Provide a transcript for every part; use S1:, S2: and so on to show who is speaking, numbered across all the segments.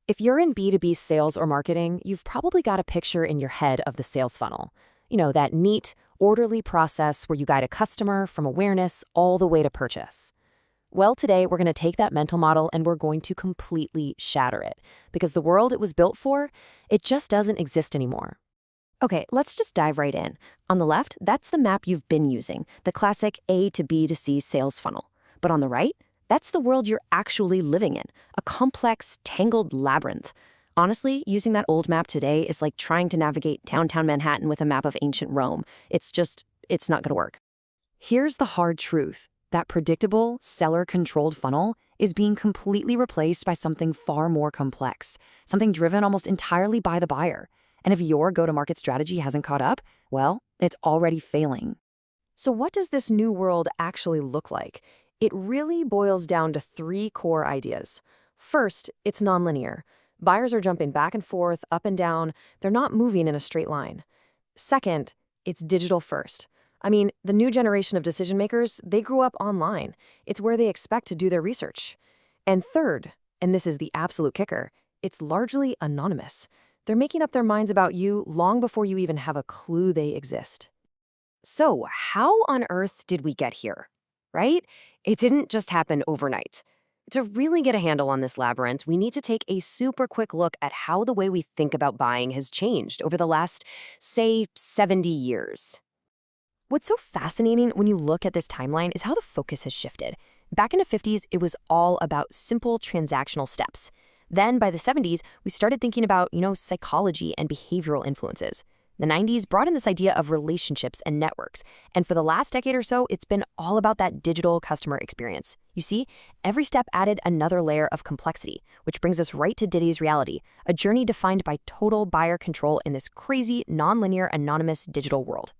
S1: If you're in B2B sales or marketing, you've probably got a picture in your head of the sales funnel. That neat, orderly process where you guide a customer from awareness all the way to purchase. Well, today we're going to take that mental model and we're going to completely shatter it because the world it was built for, it just doesn't exist anymore.
S2: Okay, let's just dive right in. On the left, that's the map you've been using, the classic A to B to C sales funnel. But on the right, that's the world you're actually living in, a complex, tangled labyrinth. Honestly, using that old map today is like trying to navigate downtown Manhattan with a map of ancient Rome. It's not going to work.
S1: Here's the hard truth. That predictable, seller-controlled funnel is being completely replaced by something far more complex, something driven almost entirely by the buyer. And if your go-to-market strategy hasn't caught up, well, it's already failing. So what does this new world actually look like? It really boils down to three core ideas. First, it's nonlinear. Buyers are jumping back and forth, up and down. They're not moving in a straight line. Second, it's digital first. The new generation of decision makers, they grew up online. It's where they expect to do their research. And third, and this is the absolute kicker, it's largely anonymous. They're making up their minds about you long before you even have a clue they exist.
S2: So, how on earth did we get here? Right? It didn't just happen overnight. To really get a handle on this labyrinth, we need to take a super quick look at how the way we think about buying has changed over the last, say, 70 years.
S1: What's so fascinating when you look at this timeline is how the focus has shifted. Back in the 50s, it was all about simple transactional steps. Then by the 70s, we started thinking about, psychology and behavioral influences. The 90s brought in this idea of relationships and networks. And for the last decade or so, it's been all about that digital customer experience. You see, every step added another layer of complexity, which brings us right to today's reality, a journey defined by total buyer control in this crazy, nonlinear, anonymous digital world.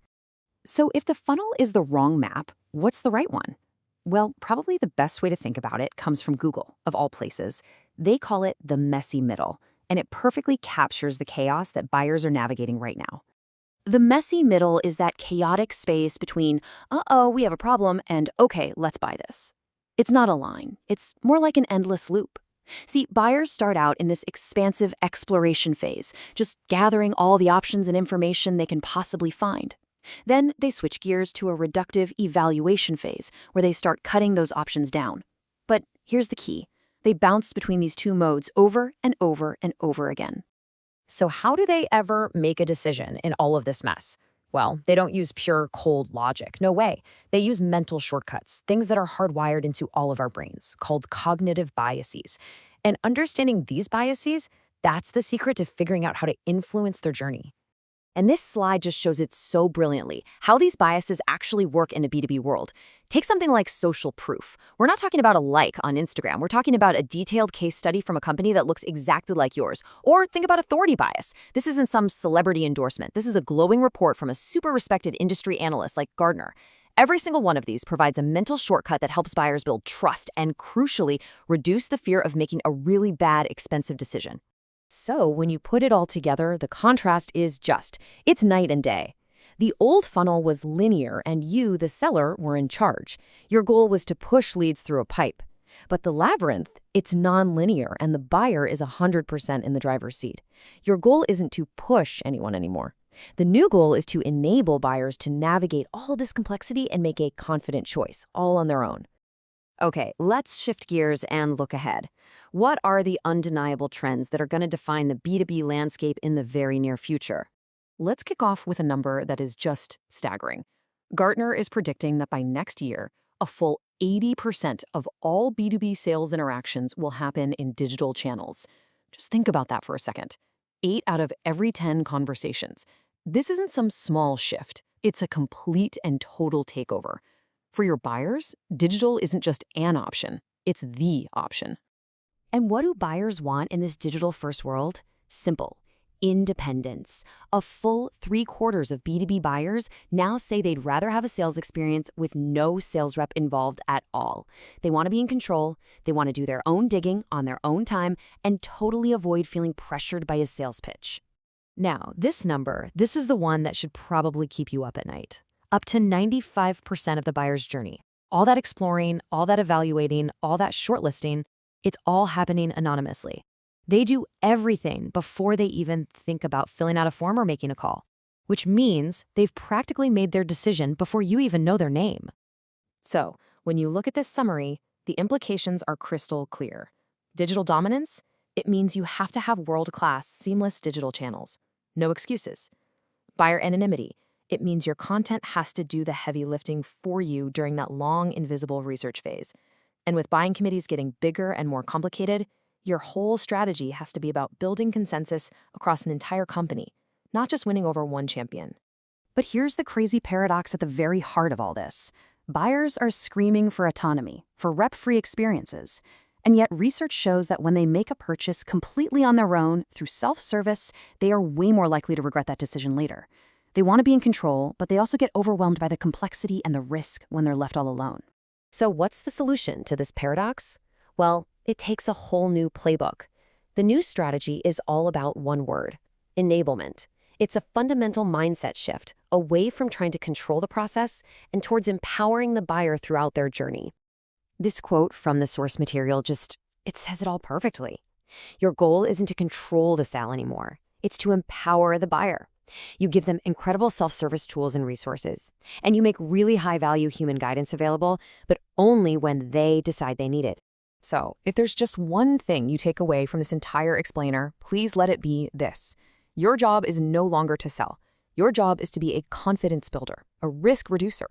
S2: So if the funnel is the wrong map, what's the right one? Well, probably the best way to think about it comes from Google, of all places. They call it the messy middle, and it perfectly captures the chaos that buyers are navigating right now. The messy middle is that chaotic space between, uh-oh, we have a problem, and okay, let's buy this. It's not a line. It's more like an endless loop. See, buyers start out in this expansive exploration phase, just gathering all the options and information they can possibly find. Then they switch gears to a reductive evaluation phase, where they start cutting those options down. But here's the key. They bounce between these two modes over and over and over again.
S1: So how do they ever make a decision in all of this mess? Well, they don't use pure cold logic. No way. They use mental shortcuts, things that are hardwired into all of our brains, called cognitive biases. And understanding these biases, that's the secret to figuring out how to influence their journey. And this slide just shows it so brilliantly, how these biases actually work in a B2B world. Take something like social proof. We're not talking about a like on Instagram. We're talking about a detailed case study from a company that looks exactly like yours. Or think about authority bias. This isn't some celebrity endorsement. This is a glowing report from a super respected industry analyst like Gartner. Every single one of these provides a mental shortcut that helps buyers build trust and, crucially, reduce the fear of making a really bad, expensive decision. So when you put it all together, the contrast is it's night and day. The old funnel was linear and you, the seller, were in charge. Your goal was to push leads through a pipe. But the labyrinth, it's non-linear and the buyer is 100% in the driver's seat. Your goal isn't to push anyone anymore. The new goal is to enable buyers to navigate all this complexity and make a confident choice, all on their own. Okay, let's shift gears and look ahead. What are the undeniable trends that are going to define the B2B landscape in the very near future? Let's kick off with a number that is just staggering. Gartner is predicting that by next year, a full 80% of all B2B sales interactions will happen in digital channels. Just think about that for a second. 8 out of every 10 conversations. This isn't some small shift. It's a complete and total takeover. For your buyers, digital isn't just an option, it's the option. And what do buyers want in this digital-first world? Simple. Independence. A full 3/4 of B2B buyers now say they'd rather have a sales experience with no sales rep involved at all. They want to be in control, they want to do their own digging on their own time, and totally avoid feeling pressured by a sales pitch. Now, this number, this is the one that should probably keep you up at night. Up to 95% of the buyer's journey. All that exploring, all that evaluating, all that shortlisting, it's all happening anonymously. They do everything before they even think about filling out a form or making a call, which means they've practically made their decision before you even know their name. So, when you look at this summary, the implications are crystal clear. Digital dominance? It means you have to have world-class, seamless digital channels. No excuses. Buyer anonymity? It means your content has to do the heavy lifting for you during that long, invisible research phase. And with buying committees getting bigger and more complicated, your whole strategy has to be about building consensus across an entire company, not just winning over one champion. But here's the crazy paradox at the very heart of all this. Buyers are screaming for autonomy, for rep-free experiences. And yet research shows that when they make a purchase completely on their own, through self-service, they are way more likely to regret that decision later. They want to be in control, but they also get overwhelmed by the complexity and the risk when they're left all alone. So what's the solution to this paradox? Well, it takes a whole new playbook. The new strategy is all about one word: enablement. It's a fundamental mindset shift, away from trying to control the process and towards empowering the buyer throughout their journey. This quote from the source material it says it all perfectly. Your goal isn't to control the sale anymore. It's to empower the buyer. You give them incredible self-service tools and resources, and you make really high-value human guidance available, but only when they decide they need it. So, if there's just one thing you take away from this entire explainer, please let it be this. Your job is no longer to sell. Your job is to be a confidence builder, a risk reducer.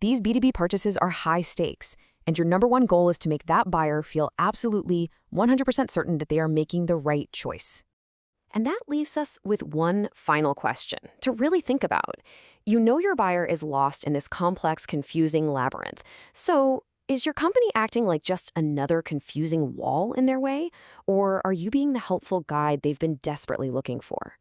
S1: These B2B purchases are high stakes, and your number one goal is to make that buyer feel absolutely 100% certain that they are making the right choice. And that leaves us with one final question to really think about. You know your buyer is lost in this complex, confusing labyrinth. So, is your company acting like just another confusing wall in their way? Or are you being the helpful guide they've been desperately looking for?